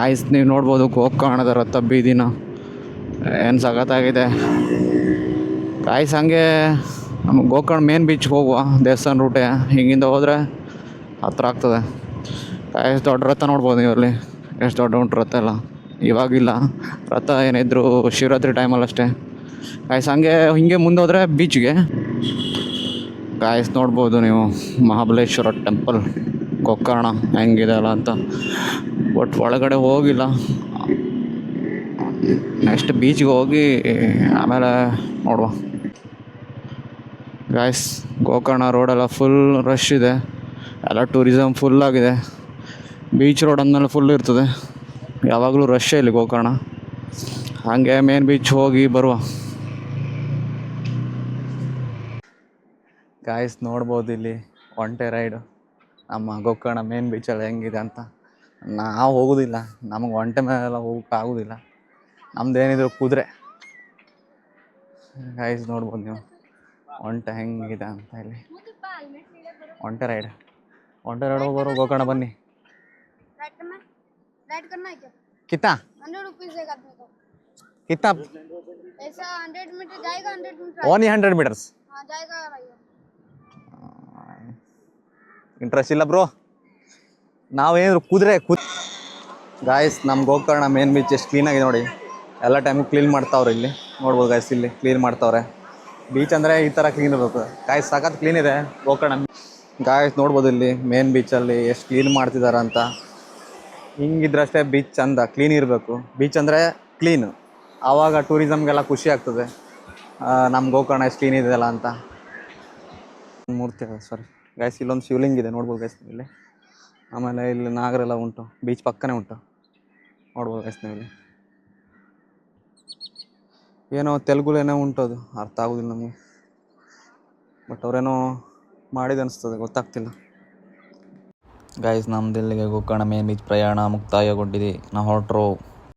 ಆಯ್ಸ್ ನೀವು ನೋಡ್ಬೋದು ಗೋಕರ್ಣದ ರಥ ಬೀದಿನ ಏನು ಸಖತ್ತಾಗಿದೆ ಕಾಯ್ಸ್. ಹಂಗೆ ನಮ್ಮ ಗೋಕರ್ಣ ಮೇನ್ ಬೀಚ್ಗೆ ಹೋಗುವ ದೇವಸ್ಥಾನ ರೂಟೆ ಹಿಂಗಿಂದ ಹೋದರೆ ಹತ್ರ ಆಗ್ತದೆ. ಕಾಯ್ಸ್ ದೊಡ್ಡ ರಥ ನೋಡ್ಬೋದು ನೀವು ಅಲ್ಲಿ ಎಷ್ಟು ದೊಡ್ಡ ಉಂಟು ರಥ ಎಲ್ಲ. ಇವಾಗಿಲ್ಲ ರಥ ಏನಿದ್ರು ಶಿವರಾತ್ರಿ ಟೈಮಲ್ಲಿ ಅಷ್ಟೇ. ಕಾಯ್ಸ್ ಹಂಗೆ ಹಿಂಗೆ ಮುಂದೆ ಹೋದರೆ ಬೀಚ್ಗೆ ಕಾಯ್ಸ್ ನೋಡ್ಬೋದು ನೀವು ಮಹಾಬಲೇಶ್ವರ ಟೆಂಪಲ್ ಗೋಕರ್ಣ ಹೆಂಗಿದೆ ಅಲ್ಲ ಅಂತ. ಬಟ್ ಒಳಗಡೆ ಹೋಗಿಲ್ಲ, ನೆಕ್ಸ್ಟ್ ಬೀಚ್ಗೆ ಹೋಗಿ ಆಮೇಲೆ ನೋಡುವ. ಗಾಯ್ಸ್ ಗೋಕರ್ಣ ರೋಡೆಲ್ಲ ಫುಲ್ ರಶ್ ಇದೆ, ಎಲ್ಲ ಟೂರಿಸಮ್ ಫುಲ್ ಆಗಿದೆ. ಬೀಚ್ ರೋಡ್ ಅಂದಮೇಲೆ ಫುಲ್ ಇರ್ತದೆ, ಯಾವಾಗಲೂ ರಶ್ಶೇ ಇಲ್ಲಿ ಗೋಕರ್ಣ. ಹಾಗೆ ಮೇನ್ ಬೀಚ್ ಹೋಗಿ ಬರುವ. ಗಾಯ್ಸ್ ನೋಡ್ಬೋದು ಇಲ್ಲಿ ಒಂಟೆ ರೈಡು ನಮ್ಮ ಗೋಕರ್ಣ ಮೇನ್ ಬೀಚಲ್ಲಿ ಹೆಂಗಿದೆ ಅಂತ. ನಾವು ಹೋಗೋದಿಲ್ಲ, ನಮಗೆ ಒಂಟೆ ಮೇಲೆಲ್ಲ ಹೋಗೋಕೆ ಆಗೋದಿಲ್ಲ, ನಮ್ದೇನಿದ್ರು ಕುದುರೆ. ಗಾಯ್ಸ್ ನೋಡ್ಬೋದು ನೀವು ಒಂಟೆ ಹೆಂಗಿದೆ ಅಂತ ಇಲ್ಲಿ. ಒಂಟೆ ರೈಡ್ ಹೋಗೋರು ಗೋಕರ್ಣ ಬನ್ನಿ. ಕಿತ್ತಾ ಕಿತ್ತಾ ಓನ್ಲಿ 100 meters. ಇಂಟ್ರೆಸ್ಟ್ ಇಲ್ಲ ಬ್ರೋ, ನಾವೇನಿದ್ರು ಕುದುರೆ. ಗಾಯ್ಸ್ ನಮ್ಮ ಗೋಕರ್ಣ ಮೇನ್ ಬೀಚ್ ಎಷ್ಟು ಕ್ಲೀನಾಗಿದೆ ನೋಡಿ. ಎಲ್ಲ ಟೈಮು ಕ್ಲೀನ್ ಮಾಡ್ತಾವ್ರೆ ಇಲ್ಲಿ ನೋಡ್ಬೋದು ಗಾಯ್ಸ್, ಇಲ್ಲಿ ಕ್ಲೀನ್ ಮಾಡ್ತಾವ್ರೆ. ಬೀಚ್ ಅಂದರೆ ಈ ಥರ ಕ್ಲೀನ್ ಇರಬೇಕು ಗಾಯ್ಸ್, ಸಖತ್ ಕ್ಲೀನ್ ಇದೆ ಗೋಕರ್ಣ. ಗಾಯ್ಸ್ ನೋಡ್ಬೋದು ಇಲ್ಲಿ ಮೇನ್ ಬೀಚಲ್ಲಿ ಎಷ್ಟು ಕ್ಲೀನ್ ಮಾಡ್ತಿದ್ದಾರೆ ಅಂತ. ಹಿಂಗಿದ್ರಷ್ಟೇ ಬೀಚ್ ಚಂದ, ಕ್ಲೀನ್ ಇರಬೇಕು. ಬೀಚ್ ಅಂದರೆ ಕ್ಲೀನು, ಆವಾಗ ಟೂರಿಸಮ್ಗೆಲ್ಲ ಖುಷಿ ಆಗ್ತದೆ ನಮ್ಮ ಗೋಕರ್ಣ ಎಷ್ಟು ಕ್ಲೀನ್ ಇದೆಯಲ್ಲ ಅಂತ. ಮೂರ್ತಿ ಸಾರಿ ಗಾಯ್ಸ್, ಇಲ್ಲೊಂದು ಶಿವಲಿಂಗ ಇದೆ ನೋಡ್ಬೋದು ಗಾಯ್ಸ್ ಇಲ್ಲಿ. ಆಮೇಲೆ ಇಲ್ಲಿ ನಾಗರೆಲ್ಲ ಉಂಟು, ಬೀಚ್ ಪಕ್ಕನೇ ಉಂಟು ನೋಡ್ಬೋದು ಗಾಯ್ಸ್ ನೀವು ಇಲ್ಲಿ. ಏನೋ ತೆಲುಗುಲೇನೋ ಉಂಟು, ಅದು ಅರ್ಥ ಆಗೋದಿಲ್ಲ ನಮಗೆ, ಬಟ್ ಅವರೇನೋ ಮಾಡಿದೆ ಅನಿಸ್ತದೆ, ಗೊತ್ತಾಗ್ತಿಲ್ಲ. ಗಾಯ್ಸ್ ನಮ್ದು ಇಲ್ಲಿಗೆ ಗೋಕರ್ಣ ಮೇನ್ ಬೀಚ್ ಪ್ರಯಾಣ ಮುಕ್ತಾಯಗೊಂಡಿದೆ. ನಾವು ಹೊರಟರು